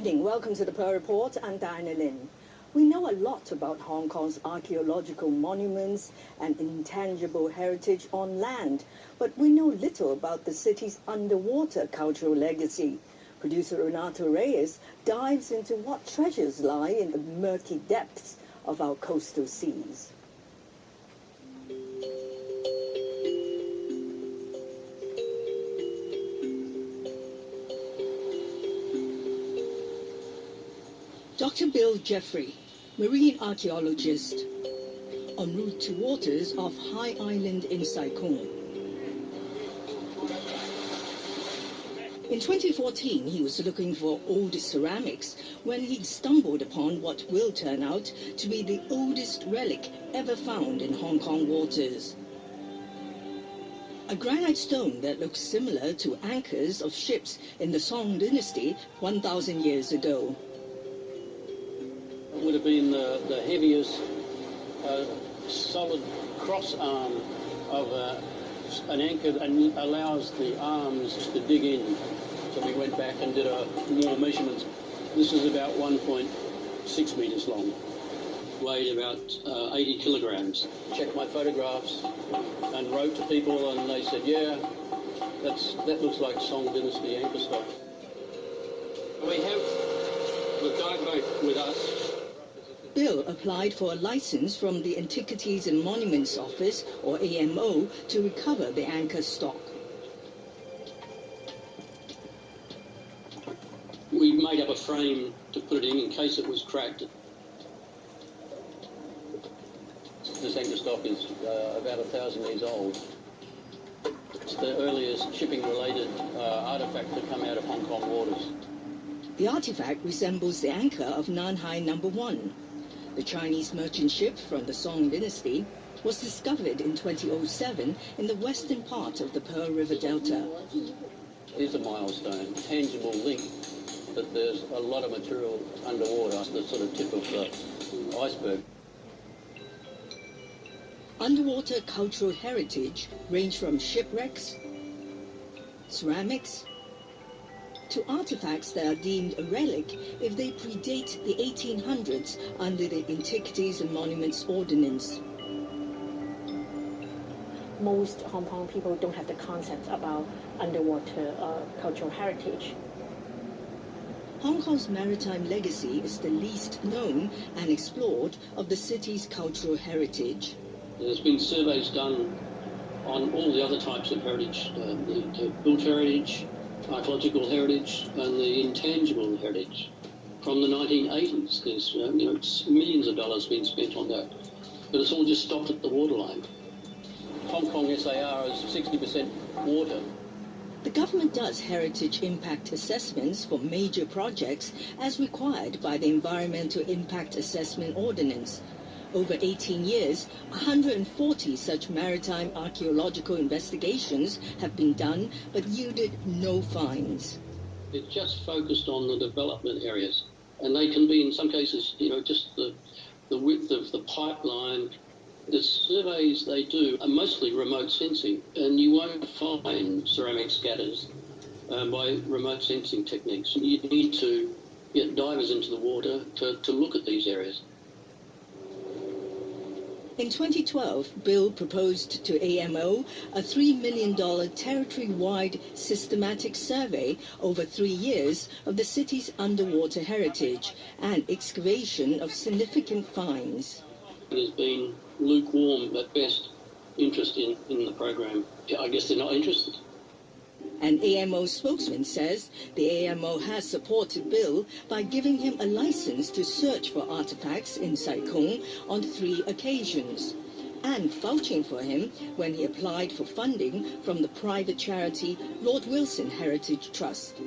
evening. Welcome to the Pearl Report. I'm Diana Lin. We know a lot about Hong Kong's archaeological monuments and intangible heritage on land, but we know little about the city's underwater cultural legacy. Producer Renato Reyes dives into what treasures lie in the murky depths of our coastal seas. Dr. Bill Jeffrey, marine archaeologist, en route to waters off High Island in Sai Kung. In 2014, he was looking for old ceramics when he stumbled upon what will turn out to be the oldest relic ever found in Hong Kong waters. A granite stone that looks similar to anchors of ships in the Song dynasty 1,000 years ago. It would have been the heaviest solid cross arm of an anchor, and allows the arms to dig in. So we went back and did more measurements. This is about 1.6 metres long. Weighed about 80 kilograms. Checked my photographs and wrote to people, and they said, yeah, that looks like Song Dynasty anchor stock. We have the dive boat with us. Bill applied for a license from the Antiquities and Monuments Office, or AMO, to recover the anchor stock. We made up a frame to put it in case it was cracked. This anchor stock is about 1,000 years old. It's the earliest shipping-related artefact to come out of Hong Kong waters. The artifact resembles the anchor of Nanhai No. 1. The Chinese merchant ship from the Song dynasty was discovered in 2007 in the western part of the Pearl River Delta. It's a milestone, tangible link that there's a lot of material underwater, the sort of tip of the iceberg. Underwater cultural heritage range from shipwrecks, ceramics, to artifacts that are deemed a relic if they predate the 1800s under the Antiquities and Monuments Ordinance. Most Hong Kong people don't have the concept about underwater cultural heritage. Hong Kong's maritime legacy is the least known and explored of the city's cultural heritage. There's been surveys done on all the other types of heritage, the built heritage, archaeological heritage, and the intangible heritage. From the 1980s, there's it's millions of dollars been spent on that, but it's all just stopped at the waterline. Hong Kong SAR is 60% water. The government does heritage impact assessments for major projects as required by the Environmental Impact Assessment Ordinance. Over 18 years, 140 such maritime archaeological investigations have been done, but yielded no finds. It just focused on the development areas, and they can be, in some cases, just the width of the pipeline. The surveys they do are mostly remote sensing, and you won't find ceramic scatters by remote sensing techniques. You need to get divers into the water to look at these areas. In 2012, Bill proposed to AMO a $3 million territory-wide systematic survey over 3 years of the city's underwater heritage and excavation of significant finds. There's been lukewarm, at best, interest in the program. I guess they're not interested. An AMO spokesman says the AMO has supported Bill by giving him a license to search for artifacts in Sai Kung on 3 occasions, and vouching for him when he applied for funding from the private charity Lord Wilson Heritage Trust.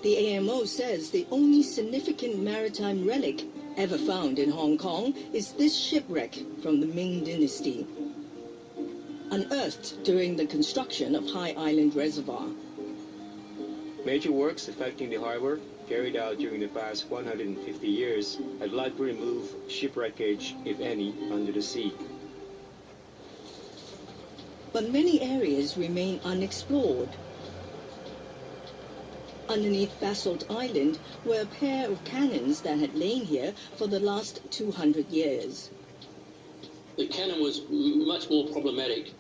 The AMO says the only significant maritime relic ever found in Hong Kong is this shipwreck from the Ming Dynasty, unearthed during the construction of High Island Reservoir. Major works affecting the harbor carried out during the past 150 years have likely removed shipwreckage, if any, under the sea. But many areas remain unexplored. Underneath Basalt Island were a pair of cannons that had lain here for the last 200 years. The cannon was much more problematic.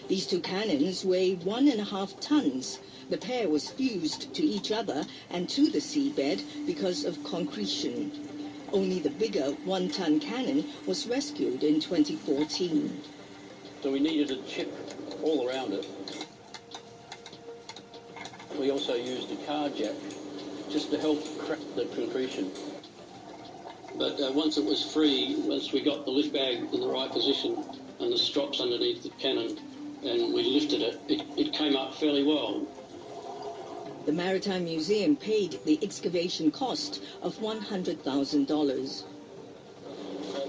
These two cannons weigh 1.5 tons. The pair was fused to each other and to the seabed because of concretion. Only the bigger 1-ton cannon was rescued in 2014. So we needed a chip all around it. We also used a car jack just to help crack the concretion. But once it was free, once we got the lift bag in the right position and the strops underneath the cannon and we lifted it, it came up fairly well. The Maritime Museum paid the excavation cost of $100,000.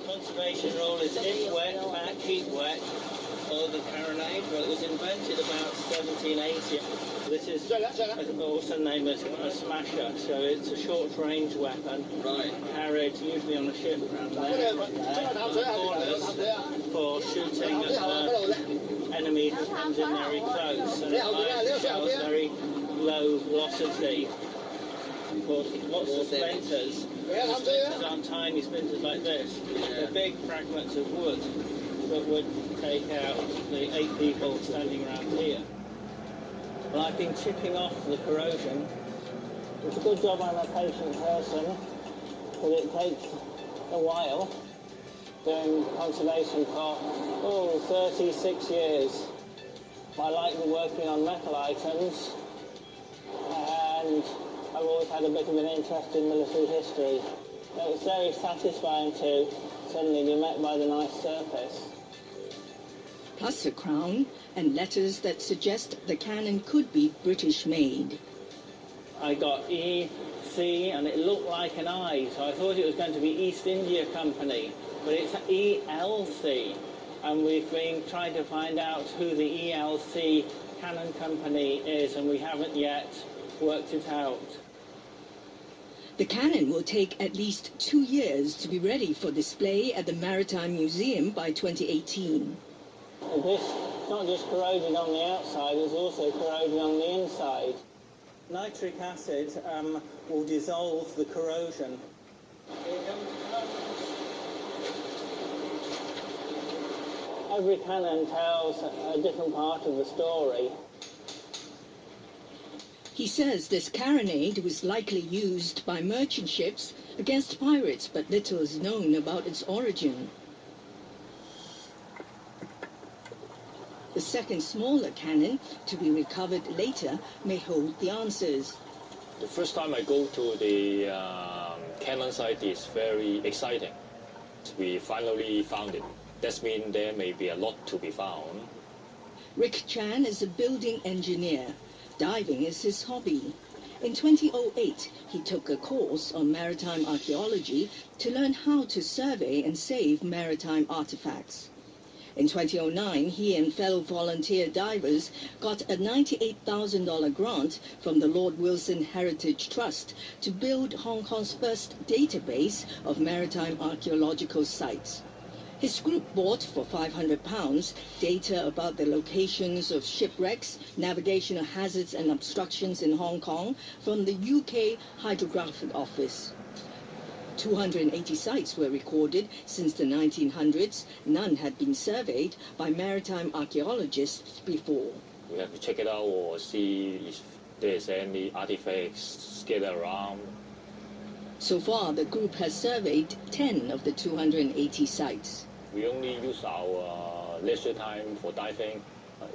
Conservation rule is if wet, back, keep wet, or the carronade. Well, it was invented about 1780. This is also named as a smasher, so it's a short-range weapon. Right. Carried usually on a ship around there. Corners for shooting enemy who comes in very close, and it fires shells very low velocity. Of course, lots of splinters. Splinters aren't tiny splinters like this. They're big fragments of wood that would take out the 8 people standing around here. Well, I've been chipping off the corrosion. It's a good job I'm a patient person, but it takes a while. Doing conservation for 36 years. I like working on metal items, and I've always had a bit of an interest in military history. It's very satisfying to suddenly be met by the nice surface. Plus a crown and letters that suggest the cannon could be British-made. I got E, C, and it looked like an I, so I thought it was going to be East India Company, but it's ELC, and we've been trying to find out who the ELC cannon company is, and we haven't yet worked it out. The cannon will take at least 2 years to be ready for display at the Maritime Museum by 2018. This is not just corroding on the outside, it's also corroding on the inside. Nitric acid will dissolve the corrosion. Every cannon tells a different part of the story. He says this carronade was likely used by merchant ships against pirates, but little is known about its origin. The second smaller cannon, to be recovered later, may hold the answers. The first time I go to the cannon site is very exciting. We finally found it. That means there may be a lot to be found. Rick Chan is a building engineer. Diving is his hobby. In 2008, he took a course on maritime archaeology to learn how to survey and save maritime artifacts. In 2009, he and fellow volunteer divers got a $98,000 grant from the Lord Wilson Heritage Trust to build Hong Kong's first database of maritime archaeological sites. His group bought for £500 data about the locations of shipwrecks, navigational hazards and obstructions in Hong Kong from the UK Hydrographic Office. 280 sites were recorded since the 1900s. None had been surveyed by maritime archaeologists before. We have to check it out or see if there's any artifacts scattered around. So far, the group has surveyed 10 of the 280 sites. We only use our leisure time for diving.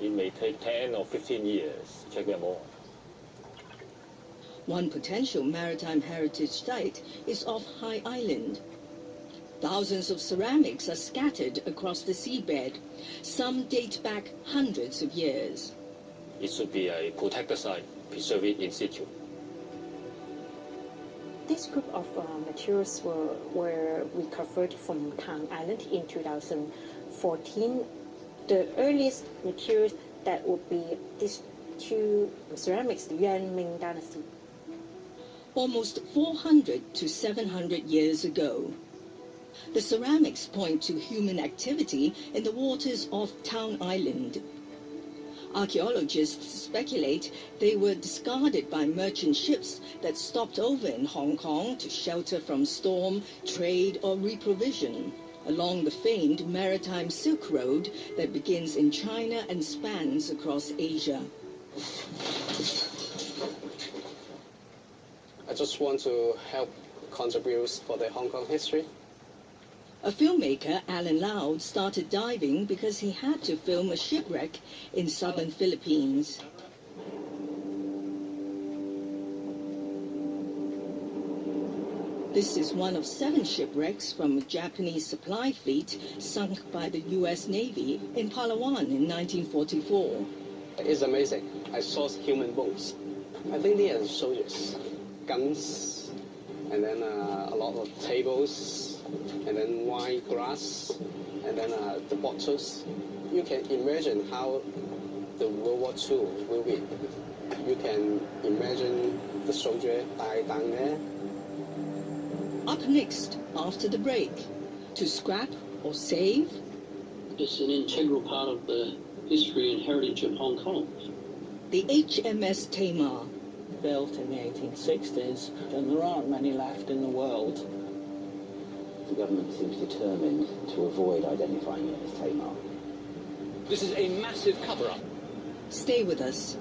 It may take 10 or 15 years to check them all. One potential maritime heritage site is off High Island. Thousands of ceramics are scattered across the seabed. Some date back hundreds of years. It should be a protected site, preserve it in situ. This group of materials were recovered from Tang Island in 2014. The earliest materials that would be these two ceramics, the Yuan Ming Dynasty. Almost 400 to 700 years ago. The ceramics point to human activity in the waters off Town Island. Archaeologists speculate they were discarded by merchant ships that stopped over in Hong Kong to shelter from storm, trade, or reprovision, along the famed Maritime Silk Road that begins in China and spans across Asia. I just want to help contribute for the Hong Kong history. A filmmaker, Alan Loud, started diving because he had to film a shipwreck in southern Philippines. This is one of 7 shipwrecks from a Japanese supply fleet sunk by the U.S. Navy in Palawan in 1944. It's amazing. I saw human bones. I think they are soldiers, guns, and then a lot of tables, and then wine glass, and then the bottles. You can imagine how the World War II will be. You can imagine the soldier die down there. Up next, after the break, to scrap or save? It's an integral part of the history and heritage of Hong Kong. The HMS Tamar. Built in the 1860s, and there aren't many left in the world. The government seems determined to avoid identifying it as Tamar. This is a massive cover-up. Stay with us.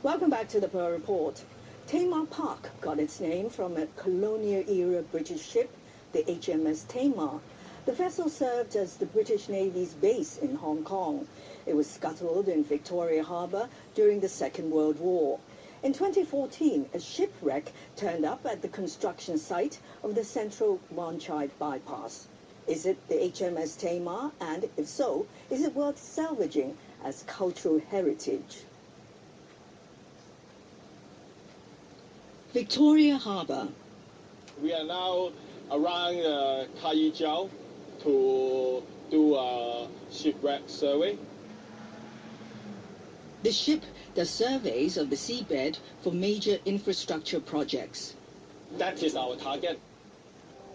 Welcome back to the Pearl Report. Tamar Park got its name from a colonial-era British ship, the HMS Tamar. The vessel served as the British Navy's base in Hong Kong. It was scuttled in Victoria Harbour during the Second World War. In 2014, a shipwreck turned up at the construction site of the Central Wan Chai bypass. Is it the HMS Tamar? And if so, is it worth salvaging as cultural heritage? Victoria Harbour. We are now around Kai Jiao to do a shipwreck survey. The ship does surveys of the seabed for major infrastructure projects. That is our target.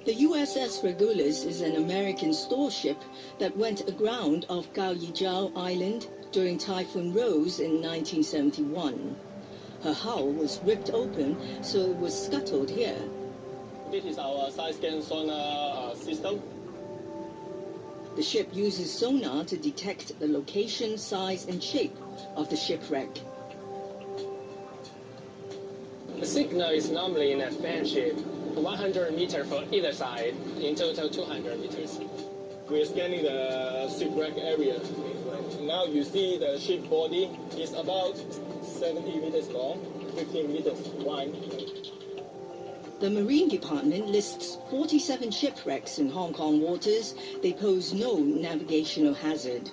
The USS Regulus is an American store ship that went aground off Gaoyijao Island during Typhoon Rose in 1971. Her hull was ripped open, so it was scuttled here. This is our side scan sonar system. The ship uses sonar to detect the location, size, and shape of the shipwreck. The signal is normally in a span shape, 100 meters for either side, in total 200 meters. We're scanning the shipwreck area. Now you see the ship body is about 70 meters long, 15 meters wide. The Marine Department lists 47 shipwrecks in Hong Kong waters. They pose no navigational hazard.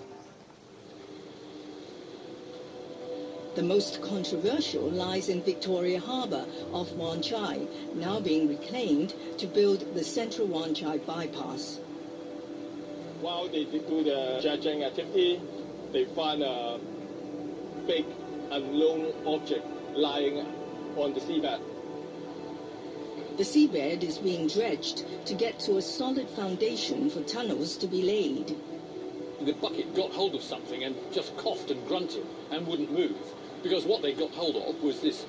The most controversial lies in Victoria Harbour off Wan Chai, now being reclaimed to build the Central Wan Chai bypass. While they do the dredging activity, they find a big unknown object lying on the seabed. The seabed is being dredged to get to a solid foundation for tunnels to be laid. The bucket got hold of something and just coughed and grunted and wouldn't move, because what they got hold of was this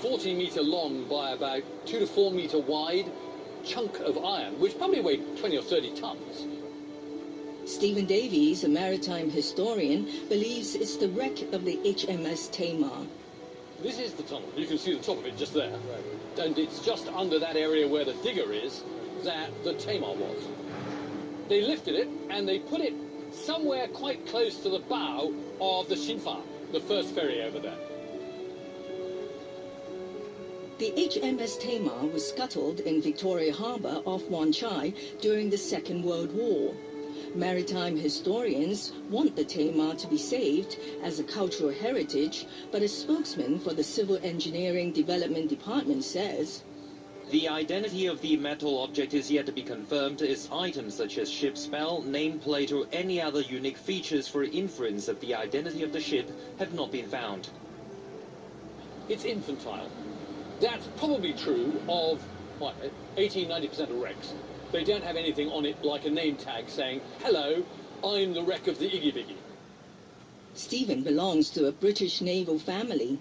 40-metre long by about 2 to 4 metre wide chunk of iron, which probably weighed 20 or 30 tons. Stephen Davies, a maritime historian, believes it's the wreck of the HMS Tamar. This is the tunnel. You can see the top of it just there. Right. And it's just under that area where the digger is that the Tamar was. They lifted it and they put it somewhere quite close to the bow of the Xinfa, the first ferry over there. The HMS Tamar was scuttled in Victoria Harbour off Wan Chai during the Second World War. Maritime historians want the Tamar to be saved as a cultural heritage, but a spokesman for the Civil Engineering Development Department says, "The identity of the metal object is yet to be confirmed, as items such as ship spell, nameplate, or any other unique features for inference of the identity of the ship have not been found." It's infantile. That's probably true of, 80-90% of wrecks. They don't have anything on it like a name tag saying, hello, I'm the wreck of the Iggy Biggy. Stephen belongs to a British naval family.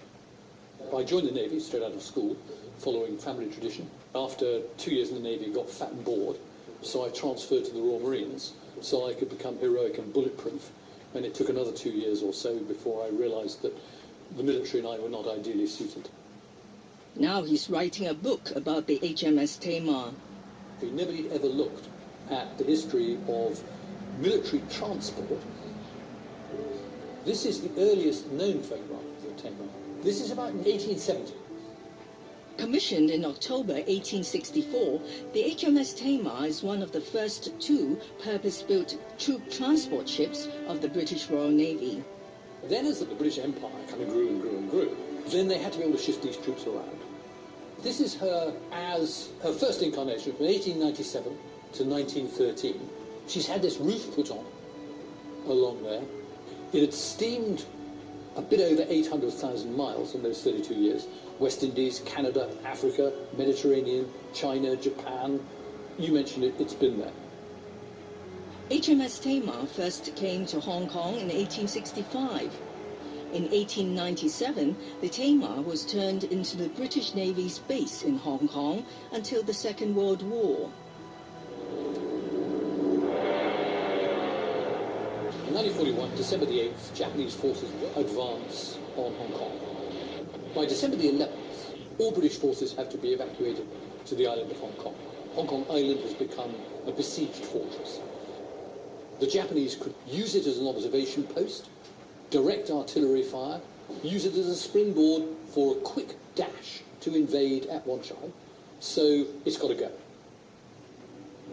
I joined the Navy straight out of school, following family tradition. After 2 years in the Navy, got fat and bored, so I transferred to the Royal Marines so I could become heroic and bulletproof. And it took another 2 years or so before I realised that the military and I were not ideally suited. Now he's writing a book about the HMS Tamar. If nobody had ever looked at the history of military transport, this is the earliest known photograph of the Tamar. This is about 1870. Commissioned in October 1864, the HMS Tamar is one of the first two purpose-built troop transport ships of the British Royal Navy. Then as the British Empire kind of grew and grew and grew, then they had to be able to shift these troops around. This is her as her first incarnation from 1897 to 1913. She's had this roof put on along there. It had steamed a bit over 800,000 miles in those 32 years. West Indies, Canada, Africa, Mediterranean, China, Japan. You mentioned it, it's been there. HMS Tamar first came to Hong Kong in 1865. In 1897, the Tamar was turned into the British Navy's base in Hong Kong until the Second World War. In 1941, December the 8th, Japanese forces advance on Hong Kong. By December the 11th, all British forces have to be evacuated to the island of Hong Kong. Hong Kong Island has become a besieged fortress. The Japanese could use it as an observation post, direct artillery fire, use it as a springboard for a quick dash to invade at Wan Chai. So it's got to go.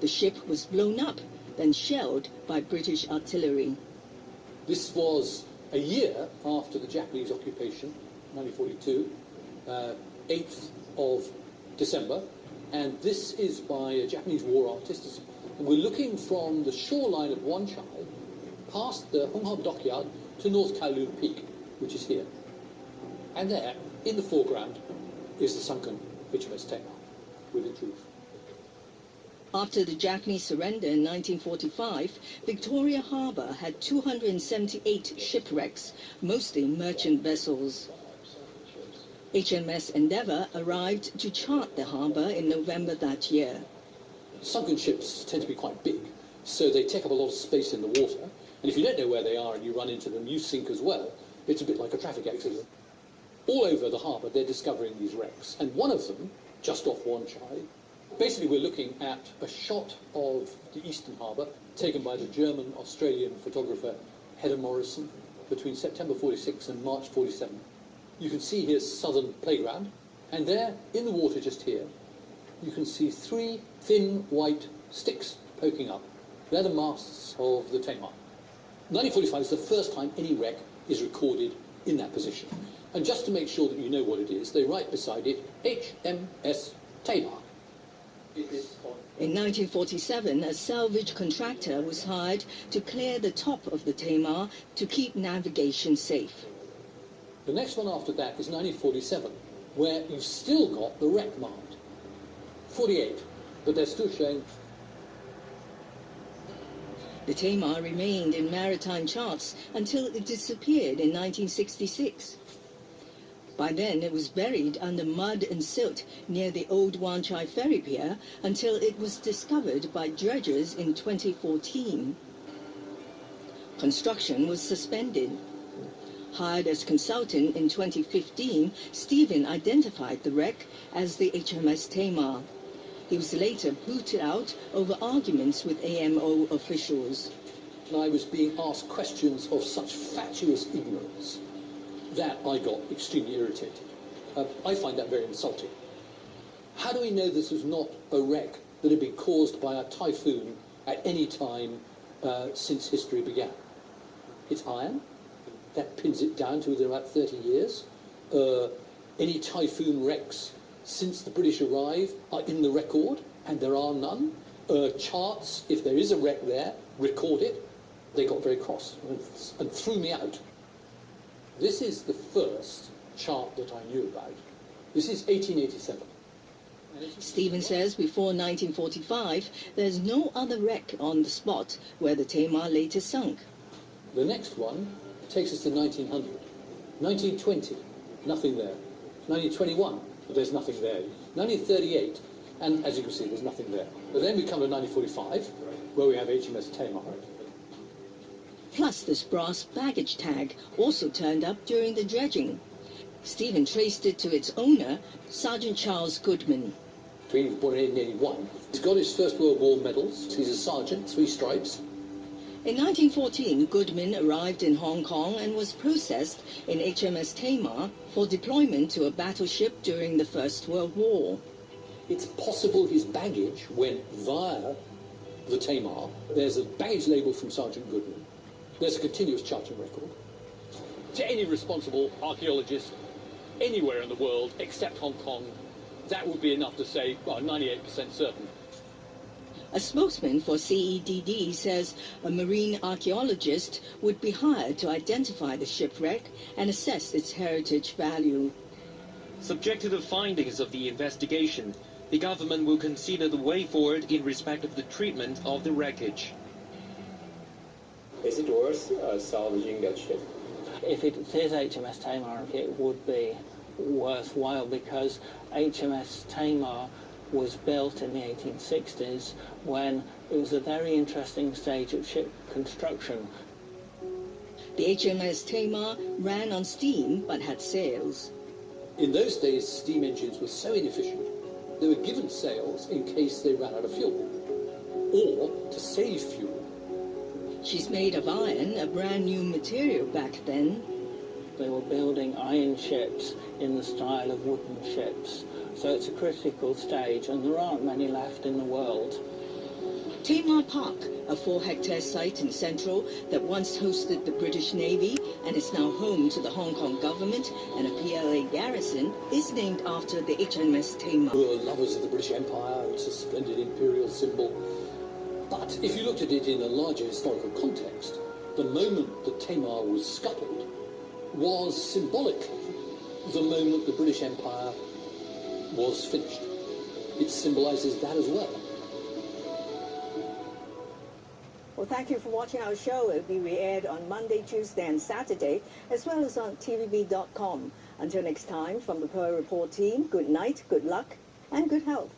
The ship was blown up, then shelled by British artillery. This was a year after the Japanese occupation, 1942, 8th of December, and this is by a Japanese war artist. And we're looking from the shoreline of Wan Chai, past the Hong Kong dockyard, to North Kowloon Peak, which is here. And there, in the foreground, is the sunken HMS Tamar with its roof. After the Japanese surrender in 1945, Victoria Harbour had 278 shipwrecks, mostly merchant vessels. HMS Endeavour arrived to chart the harbour in November that year. Sunken ships tend to be quite big, so they take up a lot of space in the water. And if you don't know where they are and you run into them, you sink as well. It's a bit like a traffic accident. All over the harbour, they're discovering these wrecks. And one of them, just off Wan Chai, basically we're looking at a shot of the eastern harbour taken by the German-Australian photographer Hedda Morrison between September 46 and March 47. You can see here's Southern Playground, and there, in the water just here, you can see three thin white sticks poking up. They're the masts of the Tamar. 1945 is the first time any wreck is recorded in that position. And just to make sure that you know what it is, they write beside it, HMS Tamar. In 1947, a salvage contractor was hired to clear the top of the Tamar to keep navigation safe. The next one after that is 1947, where you've still got the wreck marked. 48, but they're still showing. The Tamar remained in maritime charts until it disappeared in 1966. By then, it was buried under mud and silt near the old Wan Chai ferry pier until it was discovered by dredgers in 2014. Construction was suspended. Hired as consultant in 2015, Stephen identified the wreck as the HMS Tamar. He was later booted out over arguments with AMO officials. I was being asked questions of such fatuous ignorance that I got extremely irritated. I find that very insulting. How do we know this was not a wreck that had been caused by a typhoon at any time since history began? It's iron. That pins it down to within about 30 years. Any typhoon wrecks since the British arrived are in the record, and there are none. Charts, if there is a wreck there, record it. They got very cross and threw me out. This is the first chart that I knew about. This is 1887. Stephen says before 1945, there's no other wreck on the spot where the Tamar later sunk. The next one takes us to 1900. 1920, nothing there. 1921, there's nothing there. 1938, and as you can see, there's nothing there. But then we come to 1945, where we have HMS Tamar. Plus, this brass baggage tag also turned up during the dredging. Stephen traced it to its owner, Sergeant Charles Goodman. He was born in 1881. He's got his First World War medals. He's a sergeant, 3 stripes. In 1914, Goodman arrived in Hong Kong and was processed in HMS Tamar for deployment to a battleship during the First World War. It's possible his baggage went via the Tamar. There's a baggage label from Sergeant Goodman. There's a continuous charting record. To any responsible archaeologist anywhere in the world except Hong Kong, that would be enough to say, well, 98% certain. A spokesman for CEDD says a marine archaeologist would be hired to identify the shipwreck and assess its heritage value. Subject to the findings of the investigation, the government will consider the way forward in respect of the treatment of the wreckage. Is it worth salvaging that ship? If it is HMS Tamar, it would be worthwhile because HMS Tamar was built in the 1860s when it was a very interesting stage of ship construction. The HMS Tamar ran on steam but had sails. In those days, steam engines were so inefficient, they were given sails in case they ran out of fuel, or to save fuel. She's made of iron, a brand new material back then. They were building iron ships in the style of wooden ships. So it's a critical stage, and there aren't many left in the world. Tamar Park, a 4-hectare site in Central that once hosted the British Navy and is now home to the Hong Kong government and a PLA garrison, is named after the HMS Tamar. We were lovers of the British Empire. It's a splendid imperial symbol. But if you looked at it in a larger historical context, the moment the Tamar was scuttled was symbolically the moment the British Empire was finished. It symbolises that as well. Well, thank you for watching our show. It will be re-aired on Monday, Tuesday and Saturday, as well as on TVB.com. Until next time, from the Pearl Report team, good night, good luck, and good health.